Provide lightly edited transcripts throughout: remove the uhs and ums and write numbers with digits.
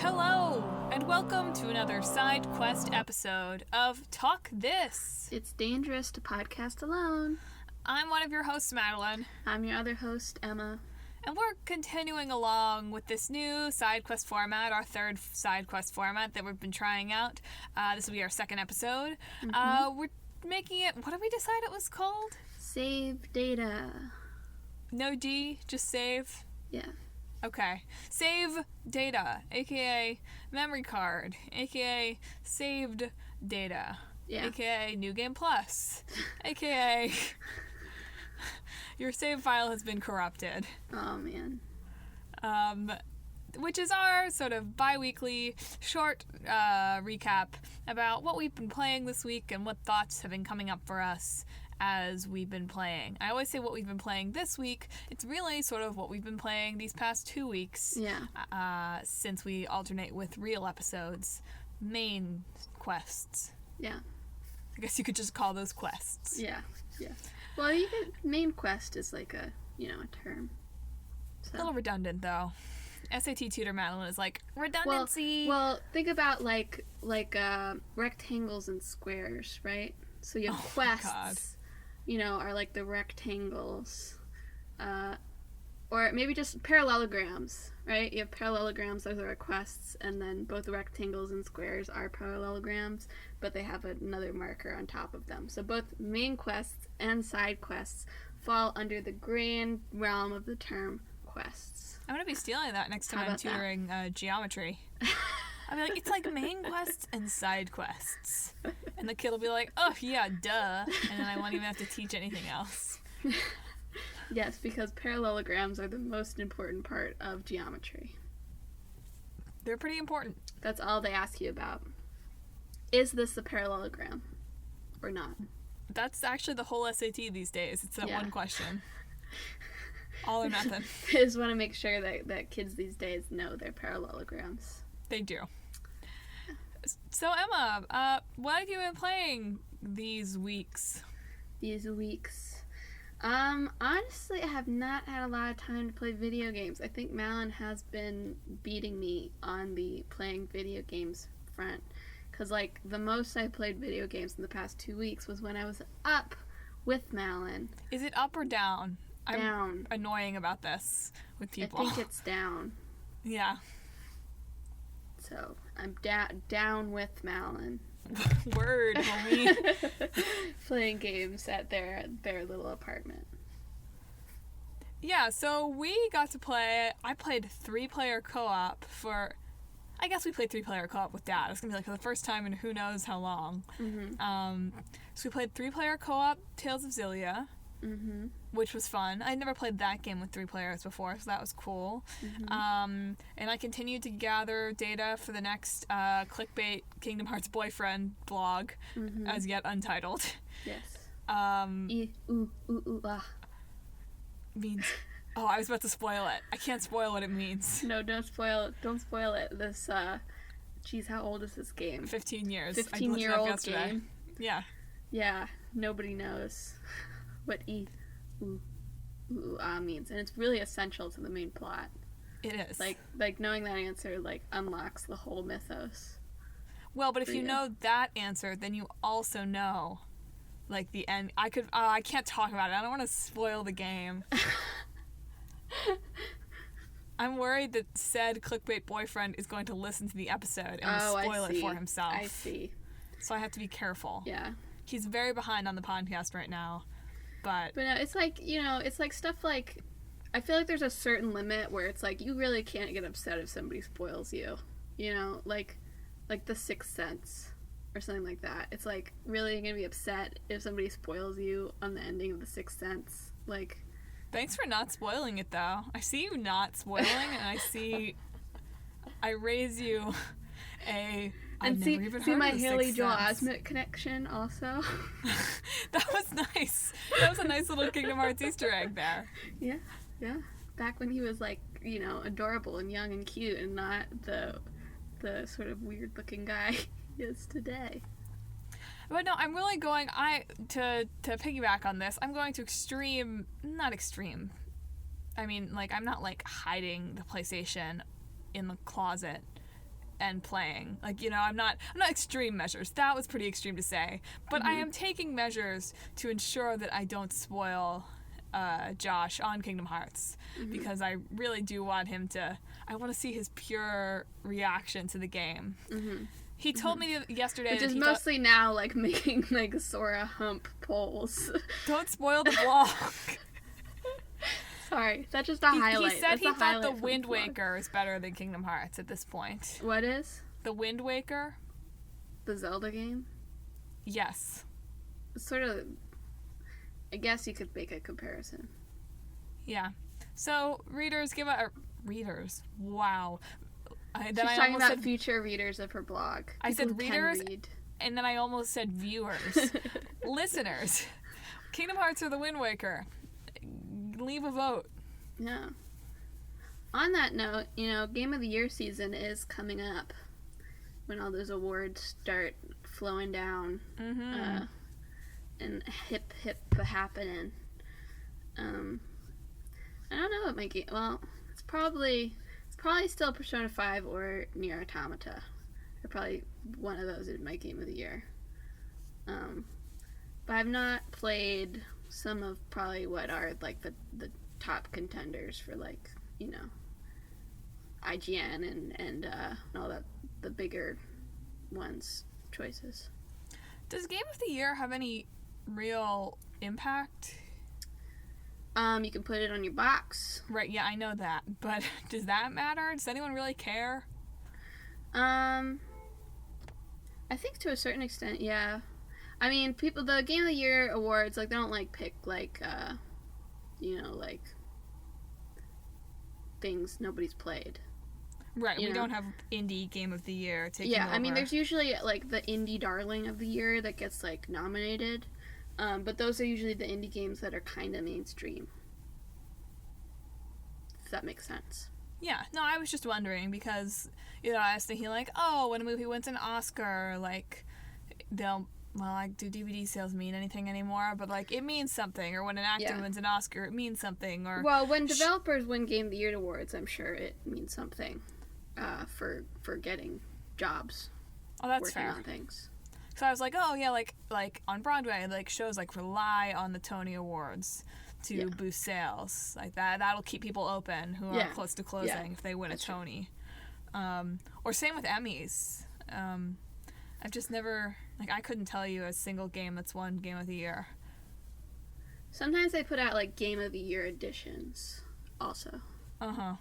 Hello, and welcome to another side quest episode of Talk This. It's dangerous to podcast alone. I'm one of your hosts, Madelyn. I'm your other host, Emma. And we're continuing along with this new side quest format, our third side quest format that we've been trying out. This will be our second episode. We're making it, what did we decide it was called? Save data. No D, just save? Yeah. Okay. Save data, aka memory card, aka saved data, aka New Game Plus, aka your save file has been corrupted. Oh, man. Which is our sort of bi-weekly short recap about what we've been playing this week and what thoughts have been coming up for us as we've been playing. I always say what we've been playing this week. It's really sort of what we've been playing these past 2 weeks. Yeah. Since we alternate with real episodes. Main quests. Yeah. I guess you could just call those quests. Yeah. Yeah. Well, main quest is like a term. So. A little redundant, though. SAT tutor Madeline is like, redundancy! Well, think about like rectangles and squares, right? So you have quests, are like the rectangles. Or maybe just parallelograms, right? You have parallelograms, those are quests, and then both rectangles and squares are parallelograms, but they have another marker on top of them. So both main quests and side quests fall under the grand realm of the term quests. I'm going to be stealing that next time I'm tutoring geometry. I'll be like, it's like main quests and side quests. And the kid will be like, oh, yeah, duh. And then I won't even have to teach anything else. Yes, because parallelograms are the most important part of geometry. They're pretty important. That's all they ask you about. Is this a parallelogram or not? That's actually the whole SAT these days. It's that one question. All or nothing. I just want to make sure that kids these days know their parallelograms. They do. So, Emma, what have you been playing these weeks? Honestly, I have not had a lot of time to play video games. I think Madelyn has been beating me on the playing video games front. Because, the most I played video games in the past 2 weeks was when I was up with Madelyn. Is it up or down? Down. I'm annoying about this with people. I think it's down. Yeah. So, I'm down with Madelyn. Word, homie. Playing games at their little apartment. Yeah, so we got to play. I played 3-player co-op for. I guess we played 3-player co-op with Dad. It's gonna be for the first time in who knows how long. Mm-hmm. So we played 3-player co-op Tales of Xillia, which was fun. I'd never played that game with 3 players before, so that was cool. And I continued to gather data for the next clickbait Kingdom Hearts boyfriend blog, as yet untitled. Yes. Means. Oh, I was about to spoil it. I can't spoil what it means. No, don't spoil it. Don't spoil it. This, geez, how old is this game? 15 years. 15-year-old game. Yeah. Yeah, nobody knows what means, and it's really essential to the main plot. It is. Like knowing that answer, unlocks the whole mythos. Well, but if you know that answer, then you also know, the end. I can't talk about it. I don't want to spoil the game. I'm worried that said clickbait boyfriend is going to listen to the episode and will spoil it for himself. I see. So I have to be careful. Yeah. He's very behind on the podcast right now, but no, it's it's stuff like, I feel like there's a certain limit where it's you really can't get upset if somebody spoils you, like The Sixth Sense or something like that. It's really you're gonna be upset if somebody spoils you on the ending of The Sixth Sense, Thanks for not spoiling it, though. I see you not spoiling, and I raise you a. And see my Haley Joel Osment connection also. That was nice. That was a nice little Kingdom Hearts Easter egg there. Yeah. Back when he was adorable and young and cute, and not the sort of weird looking guy he is today. But no, I'm really going, to piggyback on this, I'm going to not extreme. I mean, I'm not, hiding the PlayStation in the closet and playing. Like, I'm not extreme measures. That was pretty extreme to say. But I am taking measures to ensure that I don't spoil Josh on Kingdom Hearts, because I really do want him to. I want to see his pure reaction to the game. He told me yesterday, which is mostly now like making like Sora hump polls. Don't spoil the vlog. Sorry, that's just a highlight. He said he thought the Wind Waker is better than Kingdom Hearts at this point. What is? The Wind Waker. The Zelda game? Yes. It's sort of... I guess you could make a comparison. Yeah. So, readers, readers. Wow. She's talking about future readers of her blog. I said readers, and then I almost said viewers. Listeners. Kingdom Hearts or the Wind Waker? Leave a vote. Yeah. On that note, Game of the Year season is coming up. When all those awards start flowing down. And hip happening. I don't know what my game... Well, it's probably still Persona 5 or Nier Automata. Or probably one of those in my Game of the Year. But I've not played some of probably what are like the top contenders for like, IGN and all that, the bigger ones choices. Does Game of the Year have any real impact? You can put it on your box. Right, yeah, I know that. But does that matter? Does anyone really care? I think to a certain extent, yeah. I mean, the Game of the Year awards, like, they don't, like, pick, like, like, things nobody's played. Right, we don't have indie Game of the Year taking over. Yeah, I mean, there's usually, like, the indie darling of the year that gets, like, nominated. But those are usually the indie games that are kind of mainstream. If that makes sense. Yeah, no, I was just wondering because, I was thinking, like, oh, when a movie wins an Oscar, like, do DVD sales mean anything anymore? But, like, it means something. Or when an actor wins an Oscar, it means something. Or well, when developers win Game of the Year awards, I'm sure it means something for getting jobs. Oh, that's working fair. On things. So I was like, oh, yeah, like on Broadway, like, shows, like, rely on the Tony Awards to boost sales. Like, that'll keep people open who are close to closing if they win a Tony. Or same with Emmys. I've just never... Like, I couldn't tell you a single game that's won Game of the Year. Sometimes they put out, like, Game of the Year editions also. Uh-huh.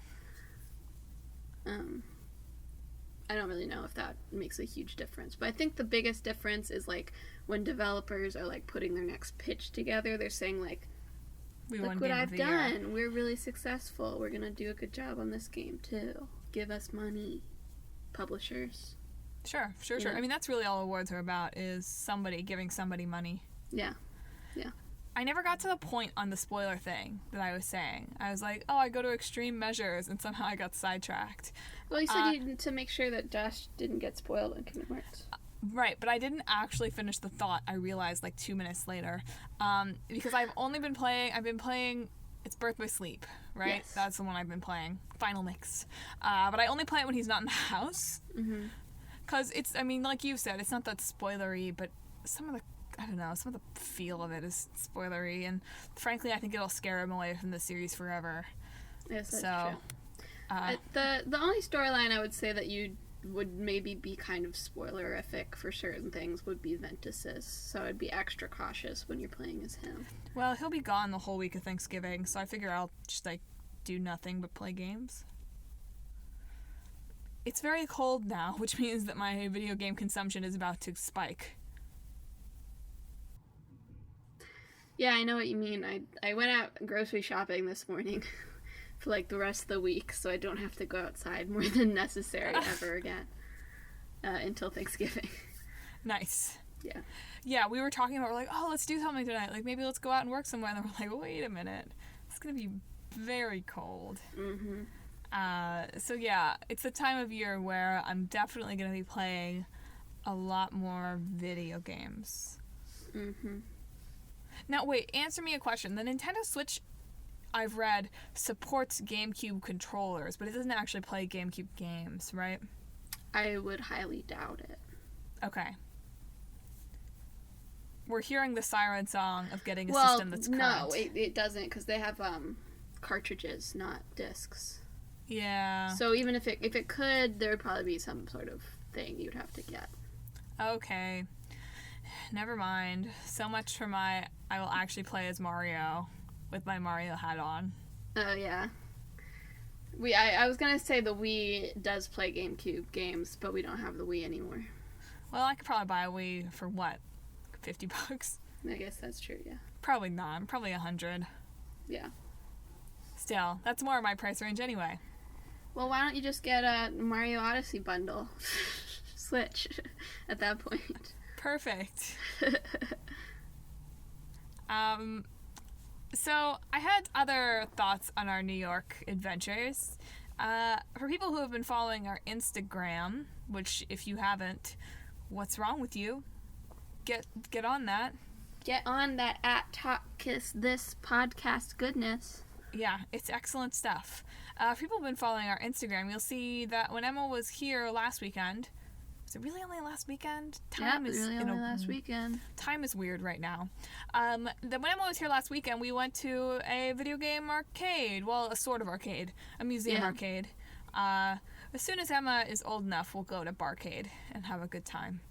I don't really know if that makes a huge difference. But I think the biggest difference is, like, when developers are, like, putting their next pitch together, they're saying, like, look what I've done. We're really successful. We're going to do a good job on this game, too. Give us money. Publishers. Sure. I mean, that's really all awards are about, is somebody giving somebody money. Yeah. I never got to the point on the spoiler thing that I was saying. I was like, oh, I go to extreme measures, and somehow I got sidetracked. Well, you said you to make sure that Josh didn't get spoiled in Kingdom Hearts. Right, but I didn't actually finish the thought, I realized, like, 2 minutes later. Because I've been playing It's Birth by Sleep, right? Yes. That's the one I've been playing. Final Mix. But I only play it when he's not in the house. Because it's, I mean, like you said, it's not that spoilery, but some of the feel of it is spoilery, and frankly, I think it'll scare him away from the series forever. Yes, that's true. The only storyline I would say that you would maybe be kind of spoilerific for certain things would be Ventus's, so I'd be extra cautious when you're playing as him. Well, he'll be gone the whole week of Thanksgiving, so I figure I'll just, like, do nothing but play games. It's very cold now, which means that my video game consumption is about to spike. Yeah, I know what you mean. I went out grocery shopping this morning for, like, the rest of the week, so I don't have to go outside more than necessary ever again until Thanksgiving. Nice. Yeah. Yeah, we were talking about, we're like, oh, let's do something tonight. Like, maybe let's go out and work somewhere. And then we're like, wait a minute. It's going to be very cold. So, yeah, it's the time of year where I'm definitely going to be playing a lot more video games. Now, wait, answer me a question. The Nintendo Switch, I've read, supports GameCube controllers, but it doesn't actually play GameCube games, right? I would highly doubt it. Okay. We're hearing the siren song of getting a system that's current. No, it doesn't, because they have cartridges, not discs. Yeah. So even if it could, there would probably be some sort of thing you'd have to get. Okay. Never mind. So much for I will actually play as Mario with my Mario hat on. Oh, yeah. I was going to say the Wii does play GameCube games, but we don't have the Wii anymore. Well, I could probably buy a Wii for what? $50? I guess that's true, yeah. Probably not. Probably $100. Yeah. Still, that's more of my price range anyway. Well, why don't you just get a Mario Odyssey bundle? Switch at that point. Perfect. So I had other thoughts on our New York adventures. For people who have been following our Instagram, which if you haven't, what's wrong with you? Get on that. Get on that at Talk Kiss This podcast goodness. Yeah, it's excellent stuff. If people have been following our Instagram, you'll see that when Emma was here last weekend, was it really only last weekend? Last weekend. Time is weird right now. When Emma was here last weekend, we went to a video game arcade. Well, a sort of arcade. A museum arcade. As soon as Emma is old enough, we'll go to Barcade and have a good time.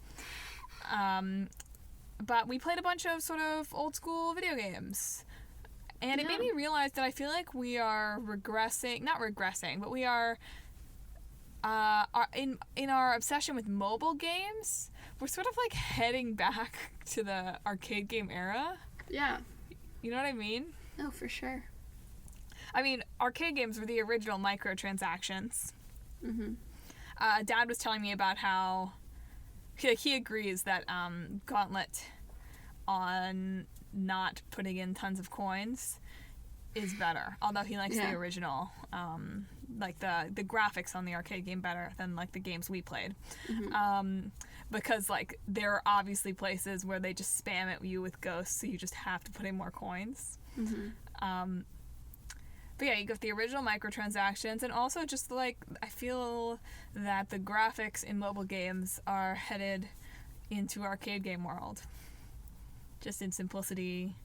But we played a bunch of sort of old school video games. And it made me realize that I feel like we are regressing, not regressing, but we are in our obsession with mobile games, we're sort of like heading back to the arcade game era. Yeah. You know what I mean? No, for sure. I mean, arcade games were the original microtransactions. Mm-hmm. Dad was telling me about how he agrees that Gauntlet on not putting in tons of coins is better, although he likes the original, like the graphics on the arcade game better than like the games we played. Mm-hmm. Because like there are obviously places where they just spam at you with ghosts, so you just have to put in more coins. Mm-hmm. But yeah, you got the original microtransactions, and also just like I feel that the graphics in mobile games are headed into arcade game world. Just in simplicity,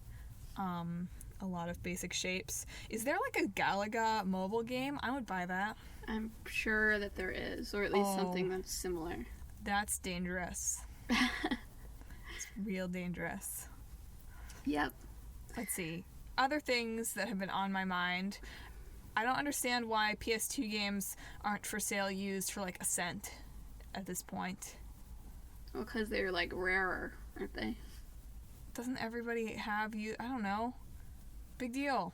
a lot of basic shapes. Is there like a Galaga mobile game? I would buy that. I'm sure that there is, or at least something that's similar. That's dangerous. It's real dangerous. Yep. Let's see. Other things that have been on my mind. I don't understand why PS2 games aren't for sale used for like a cent at this point. Well, because they're like rarer, aren't they? Doesn't everybody have you? I don't know. Big deal.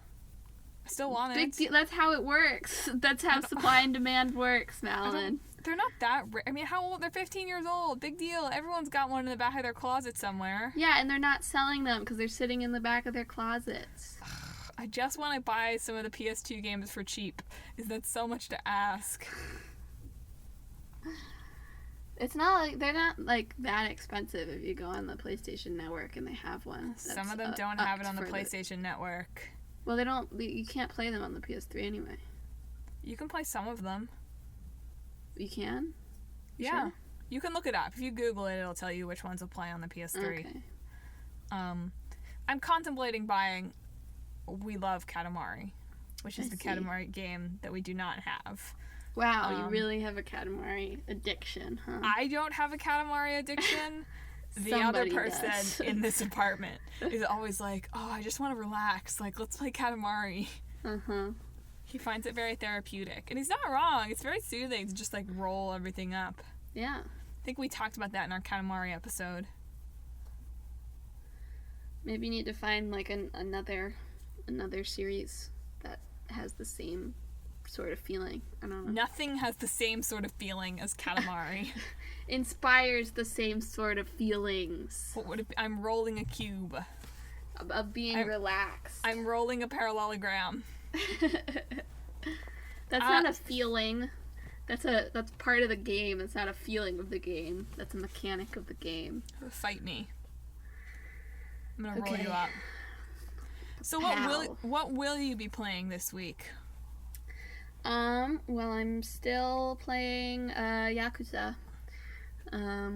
I still want it. Big deal. That's how it works. That's how supply and demand works, Madelyn. They're not that I mean, how old? They're 15 years old. Big deal. Everyone's got one in the back of their closet somewhere. Yeah, and they're not selling them because they're sitting in the back of their closets. I just want to buy some of the PS2 games for cheap. Is that so much to ask? It's not like they're not like that expensive if you go on the PlayStation Network and they have one. Some of them don't have it on the PlayStation Network. Well, they don't. You can't play them on the PS3 anyway. You can play some of them. You can? Yeah. Sure? You can look it up. If you Google it, it'll tell you which ones will play on the PS3. Okay. I'm contemplating buying We Love Katamari, which is the Katamari game that we do not have. Wow, you really have a Katamari addiction, huh? I don't have a Katamari addiction. The other person in this apartment is always like, oh, I just want to relax. Like, let's play Katamari. Uh-huh. He finds it very therapeutic. And he's not wrong. It's very soothing to just, like, roll everything up. Yeah. I think we talked about that in our Katamari episode. Maybe you need to find, like, another series that has the same sort of feeling. I don't know. Nothing has the same sort of feeling as Katamari. Inspires the same sort of feelings. What would it be? I'm rolling a cube. Of being relaxed. I'm rolling a parallelogram. That's not a feeling. That's part of the game. It's not a feeling of the game. That's a mechanic of the game. Fight me. I'm gonna roll you up. So what will you be playing this week? Well, I'm still playing Yakuza,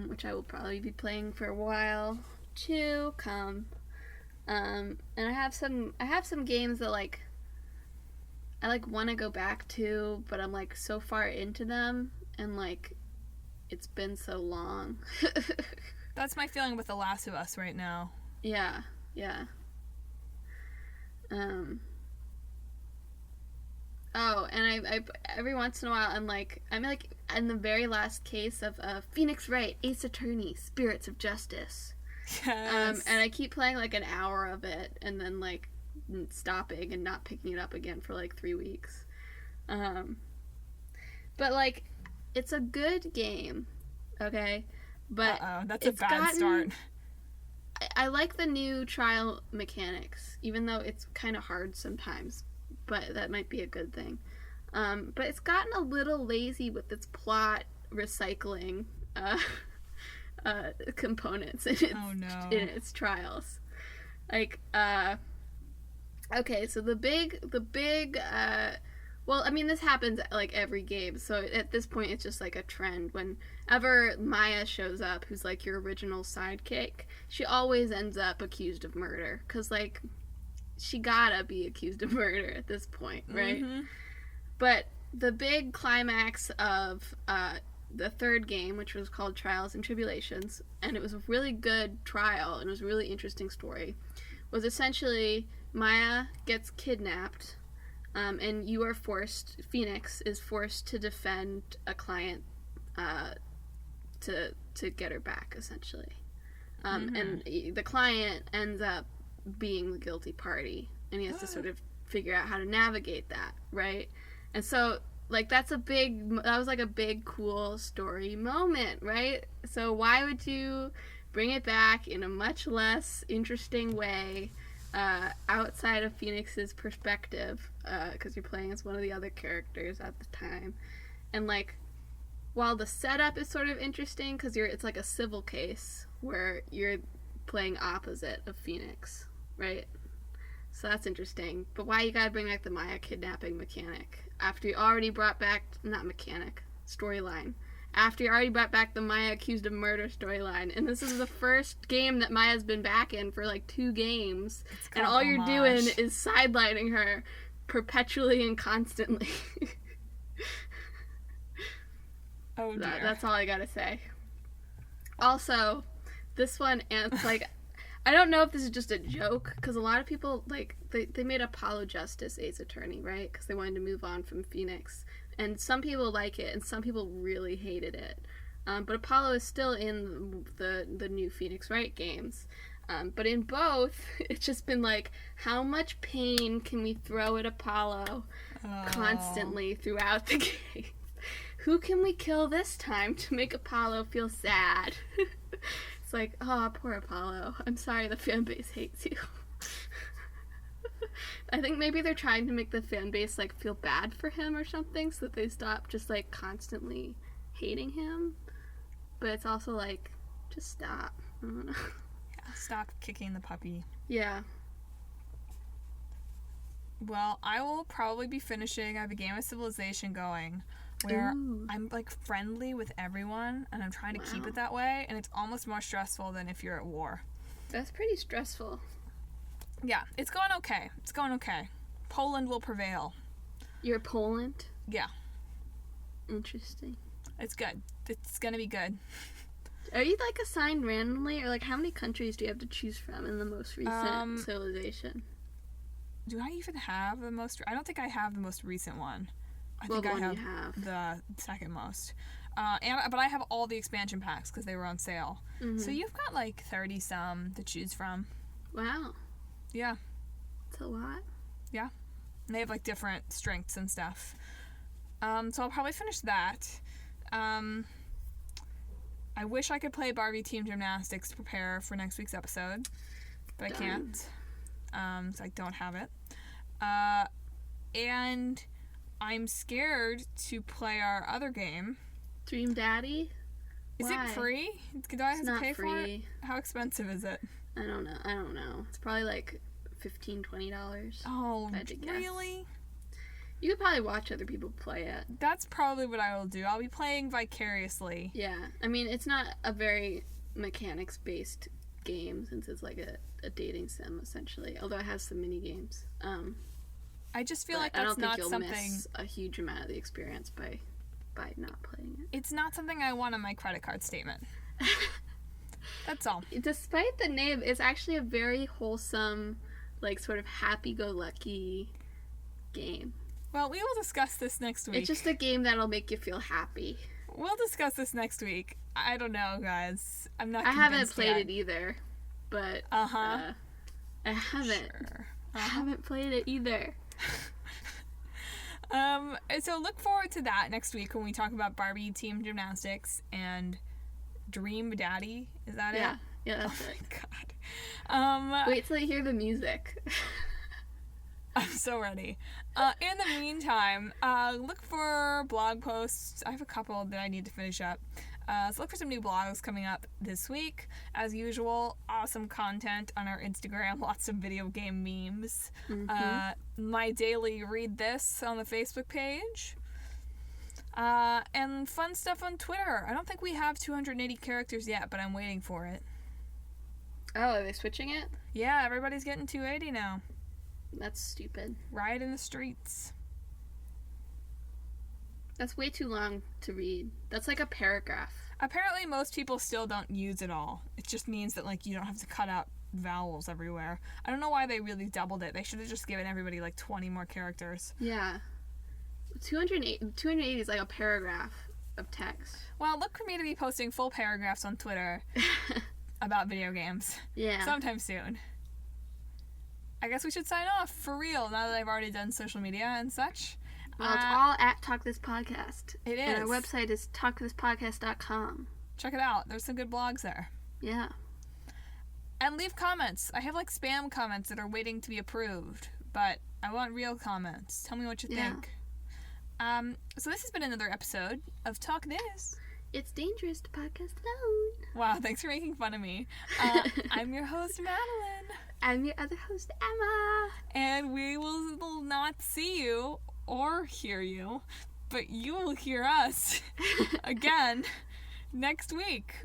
which I will probably be playing for a while to come. And I have some games that I want to go back to, but I'm like so far into them, and like it's been so long. That's my feeling with The Last of Us right now. Yeah. Oh, and I every once in a while I'm like in the very last case of Phoenix Wright, Ace Attorney, Spirits of Justice. Yes. And I keep playing like an hour of it and then like stopping and not picking it up again for like 3 weeks. But like it's a good game, okay? But that's a bad start. I like the new trial mechanics, even though it's kind of hard sometimes. But that might be a good thing. But it's gotten a little lazy with its plot recycling components in its trials. Like, okay, so the big well, I mean, this happens like every game, so at this point it's just like a trend. Whenever Maya shows up, who's like your original sidekick, she always ends up accused of murder, because like she gotta be accused of murder at this point, right? Mm-hmm. But the big climax of the third game, which was called Trials and Tribulations, and it was a really good trial, and it was a really interesting story, was essentially Maya gets kidnapped, and Phoenix is forced to defend a client to get her back, essentially. And the client ends up being the guilty party, and he has to sort of figure out how to navigate that, right? And so like that was like a big cool story moment, right? So why would you bring it back in a much less interesting way outside of Phoenix's perspective, because you're playing as one of the other characters at the time? And like while the setup is sort of interesting because it's like a civil case where you're playing opposite of Phoenix, right? So that's interesting. But why you gotta bring back the Maya kidnapping mechanic after you already brought back storyline? After you already brought back the Maya accused of murder storyline, and this is the first game that Maya's been back in for like 2 games, and all you're doing is sidelining her perpetually and constantly. Oh dear. That's all I gotta say. Also, this one, and it's like, I don't know if this is just a joke, because a lot of people, like, they made Apollo Justice Ace Attorney, right? Because they wanted to move on from Phoenix. And some people like it, and some people really hated it. But Apollo is still in the new Phoenix Wright games. But in both, it's just been like, how much pain can we throw at Apollo constantly throughout the game? Who can we kill this time to make Apollo feel sad? It's like, oh, poor Apollo. I'm sorry the fan base hates you. I think maybe they're trying to make the fan base like feel bad for him or something, so that they stop just like constantly hating him. But it's also like, just stop. I don't know. Yeah, stop kicking the puppy. Yeah. Well, I will probably be finishing. I have a game of Civilization going where I'm like friendly with everyone, and I'm trying to keep it that way, and it's almost more stressful than if you're at war. That's pretty stressful. Yeah, it's going okay. It's going okay. Poland will prevail. You're Poland? Yeah. Interesting. It's good. It's gonna be good. Are you like assigned randomly, or like how many countries do you have to choose from in the most recent Civilization? Do I even have the most? I don't think I have the most recent one. I think I have the second most. But I have all the expansion packs because they were on sale. Mm-hmm. So you've got like 30 some to choose from. Wow. Yeah. That's a lot. Yeah. And they have like different strengths and stuff. So I'll probably finish that. I wish I could play Barbie Team Gymnastics to prepare for next week's episode, but I can't. So I don't have it. And I'm scared to play our other game. Dream Daddy? Is it free? Do I have to pay for it? How expensive is it? I don't know. It's probably like $15-$20. Oh, really? You could probably watch other people play it. That's probably what I will do. I'll be playing vicariously. Yeah. I mean, it's not a very mechanics-based game since it's like a dating sim, essentially. Although it has some mini-games. I just feel like that's not something... I don't think you'll miss a huge amount of the experience by not playing it. It's not something I want on my credit card statement. That's all. Despite the name, it's actually a very wholesome, like, sort of happy-go-lucky game. Well, we will discuss this next week. It's just a game that'll make you feel happy. We'll discuss this next week. I don't know, guys. I'm not I convinced haven't played yet. it either, but I haven't played it either. So look forward to that next week when we talk about Barbie Team Gymnastics and Dream Daddy. Is that it? Yeah, that's it. Oh my god. Wait till you hear the music. I'm so ready. In the meantime, look for blog posts. I have a couple that I need to finish up. So look for some new blogs coming up this week. As usual, awesome content on our Instagram. Lots of video game memes. Mm-hmm. My daily read this on the Facebook page. And fun stuff on Twitter. I don't think we have 280 characters yet, but I'm waiting for it. Oh, are they switching it? Yeah, everybody's getting 280 now. That's stupid. Riot in the streets. That's way too long to read. That's like a paragraph. Apparently most people still don't use it all. It just means that, like, you don't have to cut out vowels everywhere. I don't know why they really doubled it. They should have just given everybody, like, 20 more characters. Yeah. 280 is like a paragraph of text. Well, look for me to be posting full paragraphs on Twitter about video games. Yeah. Sometime soon. I guess we should sign off for real now that I've already done social media and such. Well, it's all at Talk This Podcast. It is. And our website is talkthispodcast.com. Check it out. There's some good blogs there. Yeah. And leave comments. I have, like, spam comments that are waiting to be approved, but I want real comments. Tell me what you think. So this has been another episode of Talk This. It's dangerous to podcast alone. Wow, thanks for making fun of me. I'm your host, Madelyn. I'm your other host, Emma. And we will not see you or hear you, but you will hear us again next week.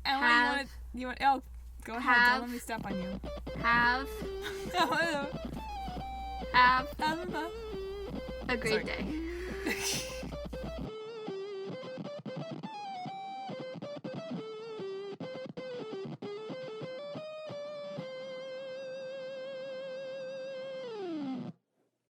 Emma, you want? Oh, go ahead. Don't let me step on you. Have a great day.